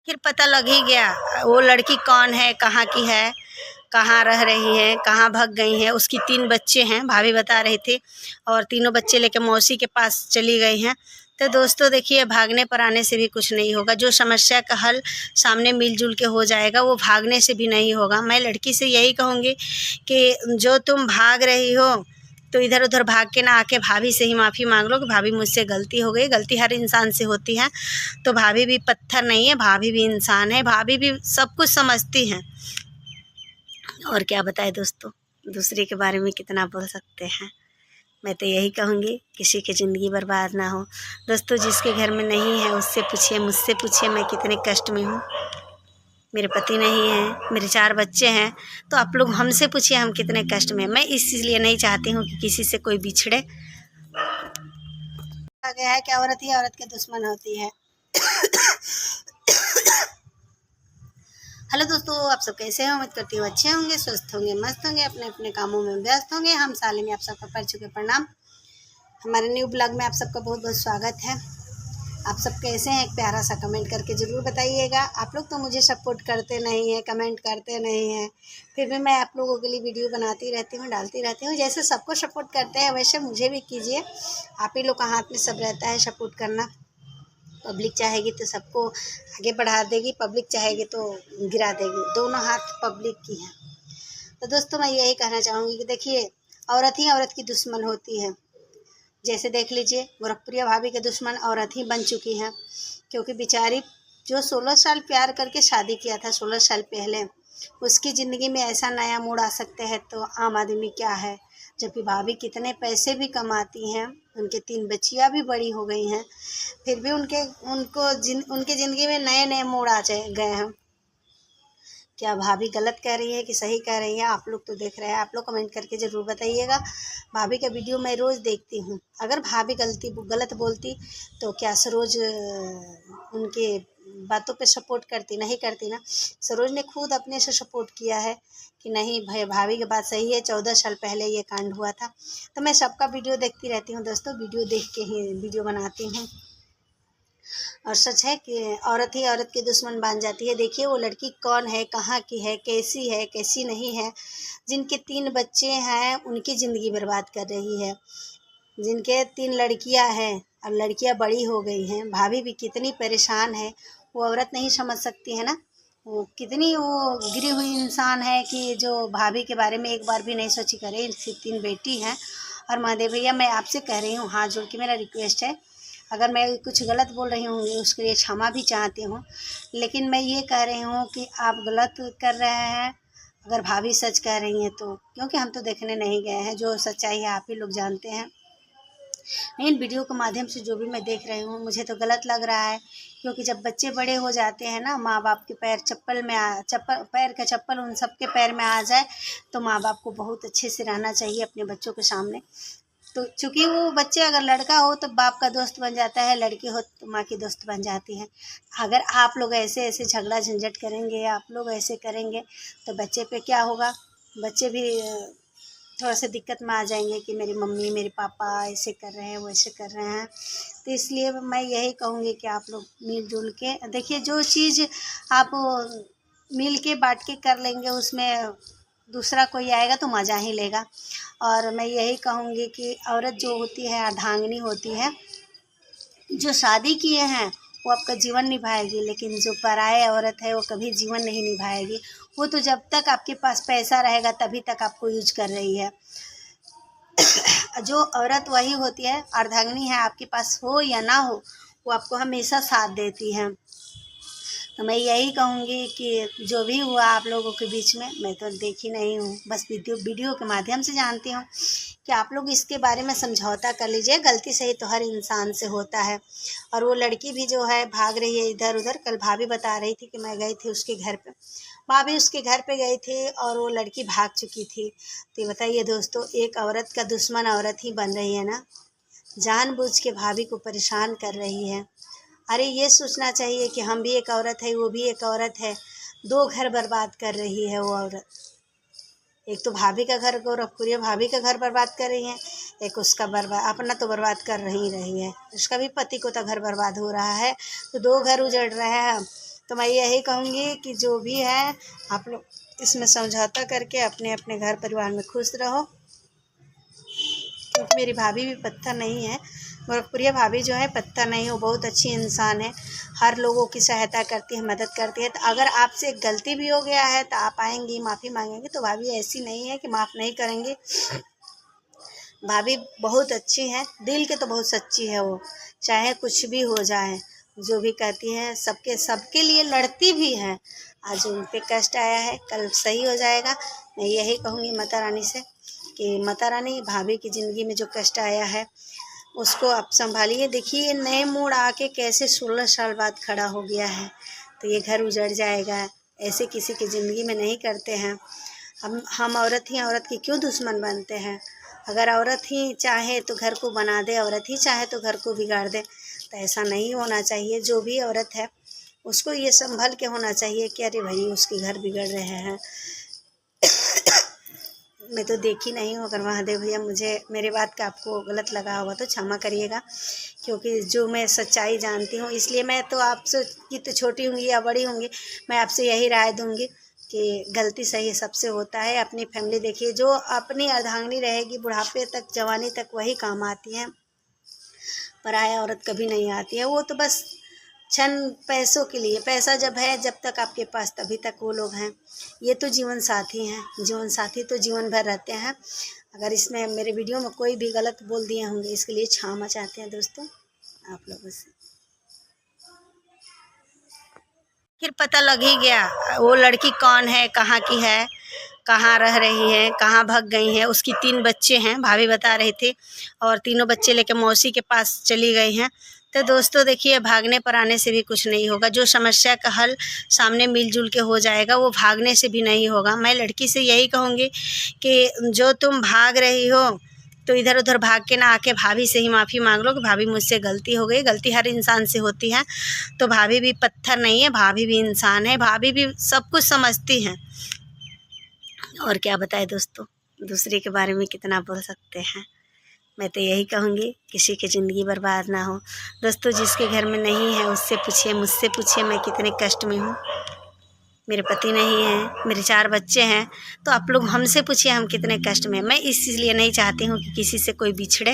फिर पता लग ही गया वो लड़की कौन है, कहाँ की है, कहाँ रह रही है, कहाँ भाग गई है। उसकी 3 बच्चे हैं, भाभी बता रही थी, और तीनों बच्चे लेके मौसी के पास चली गई हैं। तो दोस्तों देखिए, भागने पर आने से भी कुछ नहीं होगा। जो समस्या का हल सामने मिलजुल के हो जाएगा वो भागने से भी नहीं होगा। मैं लड़की से यही कहूँगी कि जो तुम भाग रही हो तो इधर उधर भाग के ना आके भाभी से ही माफ़ी मांग लो कि भाभी मुझसे गलती हो गई। गलती हर इंसान से होती है, तो भाभी भी पत्थर नहीं है, भाभी भी इंसान है, भाभी भी सब कुछ समझती हैं। और क्या बताएं दोस्तों, दूसरे के बारे में कितना बोल सकते हैं। मैं तो यही कहूँगी किसी की ज़िंदगी बर्बाद ना हो। दोस्तों जिसके घर में नहीं है उससे पूछिए, मुझसे पूछिए मैं कितने कष्ट में हूँ। मेरे पति नहीं है, मेरे 4 बच्चे हैं, तो आप लोग हमसे पूछिए हम कितने कष्ट में हैं। मैं इसलिए नहीं चाहती हूँ कि किसी से कोई बिछड़े। आ गया है कि औरत ही औरत के दुश्मन होती है। हेलो दोस्तों, आप सब कैसे हैं? उम्मीद करती हूँ अच्छे होंगे, स्वस्थ होंगे, मस्त होंगे, अपने अपने कामों में व्यस्त होंगे। हम साले में आप सबका पैर छू के प्रणाम। हमारे न्यू ब्लॉग में आप सबका बहुत बहुत स्वागत है। आप सब कैसे हैं? एक प्यारा सा कमेंट करके ज़रूर बताइएगा। आप लोग तो मुझे सपोर्ट करते नहीं हैं, कमेंट करते नहीं हैं, फिर भी मैं आप लोगों के लिए वीडियो बनाती रहती हूँ, डालती रहती हूँ। जैसे सबको सपोर्ट करते हैं वैसे मुझे भी कीजिए। आप ही लोग का हाथ में सब रहता है सपोर्ट करना। पब्लिक चाहेगी तो सबको आगे बढ़ा देगी, पब्लिक चाहेगी तो गिरा देगी। दोनों हाथ पब्लिक की हैं। तो दोस्तों मैं यही कहना चाहूँगी कि देखिए, औरत ही औरत की दुश्मन होती है। जैसे देख लीजिए, गोरखपुरिया भाभी के दुश्मन औरत ही बन चुकी हैं, क्योंकि बेचारी जो 16 साल प्यार करके शादी किया था 16 साल पहले, उसकी ज़िंदगी में ऐसा नया मोड़ आ सकते हैं तो आम आदमी क्या है। जबकि भाभी कितने पैसे भी कमाती हैं, उनके 3 बच्चियाँ भी बड़ी हो गई हैं, फिर भी उनके ज़िंदगी में नए नए मोड़ आ गए हैं। क्या भाभी गलत कह रही है कि सही कह रही है? आप लोग तो देख रहे हैं, आप लोग कमेंट करके ज़रूर बताइएगा। भाभी का वीडियो मैं रोज़ देखती हूँ। अगर भाभी गलत बोलती तो क्या सरोज उनके बातों पे सपोर्ट करती? नहीं करती ना। सरोज ने खुद अपने से सपोर्ट किया है कि नहीं भाई, भाभी की बात सही है, 14 साल पहले ये कांड हुआ था। तो मैं सबका वीडियो देखती रहती हूँ दोस्तों, वीडियो देख के ही वीडियो बनाती हूँ। और सच है कि औरत ही औरत की दुश्मन बन जाती है। देखिए वो लड़की कौन है, कहाँ की है, कैसी नहीं है। जिनके 3 बच्चे हैं उनकी ज़िंदगी बर्बाद कर रही है। जिनके 3 लड़कियां हैं और लड़कियां बड़ी हो गई हैं, भाभी भी कितनी परेशान है। वो औरत नहीं समझ सकती है ना। वो कितनी वो गिरी हुई इंसान है कि जो भाभी के बारे में एक बार भी नहीं सोची करे। इनकी 3 बेटी हैं। और महादेव भैया मैं आपसे कह रही हूँ, हाथ जोड़ के मेरा रिक्वेस्ट है, अगर मैं कुछ गलत बोल रही हूँ उसके लिए क्षमा भी चाहती हूँ, लेकिन मैं ये कह रही हूँ कि आप गलत कर रहे हैं अगर भाभी सच कह रही हैं तो। क्योंकि हम तो देखने नहीं गए हैं, जो सच्चाई है आप ही लोग जानते हैं। इन वीडियो के माध्यम से जो भी मैं देख रही हूँ मुझे तो गलत लग रहा है। क्योंकि जब बच्चे बड़े हो जाते हैं ना, माँ बाप के पैर पैर का चप्पल उन सब के पैर में आ जाए, तो माँ बाप को बहुत अच्छे से रहना चाहिए अपने बच्चों के सामने। तो चूंकि वो बच्चे, अगर लड़का हो तो बाप का दोस्त बन जाता है, लड़की हो तो माँ की दोस्त बन जाती है। अगर आप लोग ऐसे ऐसे झगड़ा झंझट करेंगे, आप लोग ऐसे करेंगे, तो बच्चे पे क्या होगा? बच्चे भी थोड़ा सा दिक्कत में आ जाएंगे कि मेरी मम्मी मेरे पापा ऐसे कर रहे हैं, वैसे कर रहे हैं। तो इसलिए मैं यही कहूँगी कि आप लोग मिलजुल के देखिए, जो चीज़ आप मिल के बांट के कर लेंगे उसमें दूसरा कोई आएगा तो मज़ा ही लेगा। और मैं यही कहूँगी कि औरत जो होती है अर्धांगिनी होती है। जो शादी किए हैं वो आपका जीवन निभाएगी, लेकिन जो पराये औरत है वो कभी जीवन नहीं निभाएगी। वो तो जब तक आपके पास पैसा रहेगा तभी तक आपको यूज कर रही है। जो औरत वही होती है अर्धांगिनी है, आपके पास हो या ना हो वो आपको हमेशा साथ देती है। तो मैं यही कहूँगी कि जो भी हुआ आप लोगों के बीच में, मैं तो देखी नहीं हूँ, बस वीडियो के माध्यम से जानती हूँ कि आप लोग इसके बारे में समझौता कर लीजिए। गलती सही तो हर इंसान से होता है। और वो लड़की भी जो है भाग रही है इधर उधर। कल भाभी बता रही थी कि मैं गई थी उसके घर पे, भाभी उसके घर पे गई थी और वो लड़की भाग चुकी थी। तो बताइए दोस्तों, एक औरत का दुश्मन औरत ही बन रही है ना, जानबूझ के भाभी को परेशान कर रही है। अरे ये सोचना चाहिए कि हम भी एक औरत है, वो भी एक औरत है, 2 घर बर्बाद कर रही है वो औरत। एक तो भाभी का घर, गोरखपुरिया भाभी का घर बर्बाद कर रही है, एक उसका अपना तो बर्बाद कर ही रही है, उसका भी पति को तो घर बर्बाद हो रहा है। तो 2 घर उजड़ रहे हैं। तो मैं यही कहूँगी कि जो भी है आप लोग इसमें समझौता करके अपने अपने घर परिवार में खुश रहो। क्योंकि मेरी भाभी भी पत्थर नहीं है, गोरखपुरिया भाभी जो है पत्थर नहीं, वो बहुत अच्छी इंसान है, हर लोगों की सहायता करती है, मदद करती है। तो अगर आपसे गलती भी हो गया है तो आप आएंगी, माफ़ी मांगेंगे, तो भाभी ऐसी नहीं है कि माफ़ नहीं करेंगे। भाभी बहुत अच्छी हैं, दिल के तो बहुत सच्ची है वो, चाहे कुछ भी हो जाए, जो भी कहती हैं सबके लिए लड़ती भी हैं। आज उन पे कष्ट आया है, कल सही हो जाएगा। मैं यही कहूँगी माता रानी से कि माता रानी भाभी की ज़िंदगी में जो कष्ट आया है उसको आप संभालिए। देखिए नए मोड़ आके कैसे 16 साल बाद खड़ा हो गया है, तो ये घर उजड़ जाएगा, ऐसे किसी की ज़िंदगी में नहीं करते हैं। हम औरत ही औरत की क्यों दुश्मन बनते हैं? अगर औरत ही चाहे तो घर को बना दे, औरत ही चाहे तो घर को बिगाड़ दे, तो ऐसा नहीं होना चाहिए। जो भी औरत है उसको ये संभल के होना चाहिए कि अरे भाई उसके घर बिगड़ रहे हैं। मैं तो देखी नहीं हूँ, अगर महादेव भैया मुझे मेरे बात का आपको गलत लगा होगा तो क्षमा करिएगा, क्योंकि जो मैं सच्चाई जानती हूँ, इसलिए मैं तो आपसे कितनी छोटी होंगी या बड़ी होंगी, मैं आपसे यही राय दूँगी कि गलती सही सबसे होता है। अपनी फैमिली देखिए, जो अपनी अर्धांगिनी रहेगी बुढ़ापे तक, जवानी तक, वही काम आती है, पराया औरत कभी नहीं आती है। वो तो बस क्षण पैसों के लिए, पैसा जब है जब तक आपके पास तभी तक वो लोग हैं। ये तो जीवन साथी हैं, जीवन साथी तो जीवन भर रहते हैं। अगर इसमें मेरे वीडियो में कोई भी गलत बोल दिए होंगे, इसके लिए क्षमा चाहते हैं दोस्तों आप लोगों से। फिर पता लग ही गया वो लड़की कौन है, कहाँ की है, कहाँ रह रही है, कहाँ भाग गई है। उसकी 3 बच्चे हैं, भाभी बता रही थी, और तीनों बच्चे लेके मौसी के पास चली गई हैं। तो दोस्तों देखिए, भागने पर आने से भी कुछ नहीं होगा। जो समस्या का हल सामने मिलजुल के हो जाएगा, वो भागने से भी नहीं होगा। मैं लड़की से यही कहूँगी कि जो तुम भाग रही हो तो इधर उधर भाग के ना आके भाभी से ही माफ़ी मांग लो कि भाभी मुझसे गलती हो गई। गलती हर इंसान से होती है, तो भाभी भी पत्थर नहीं है, भाभी भी इंसान है, भाभी भी सब कुछ समझती हैं। और क्या बताएं दोस्तों, दूसरे के बारे में कितना बोल सकते हैं। मैं तो यही कहूँगी किसी की ज़िंदगी बर्बाद ना हो। दोस्तों जिसके घर में नहीं है उससे पूछिए, मुझसे पूछिए मैं कितने कष्ट में हूँ। मेरे पति नहीं है, मेरे 4 बच्चे हैं, तो आप लोग हमसे पूछिए हम कितने कष्ट में हैं। मैं इसलिए नहीं चाहती हूँ कि किसी से कोई बिछड़े।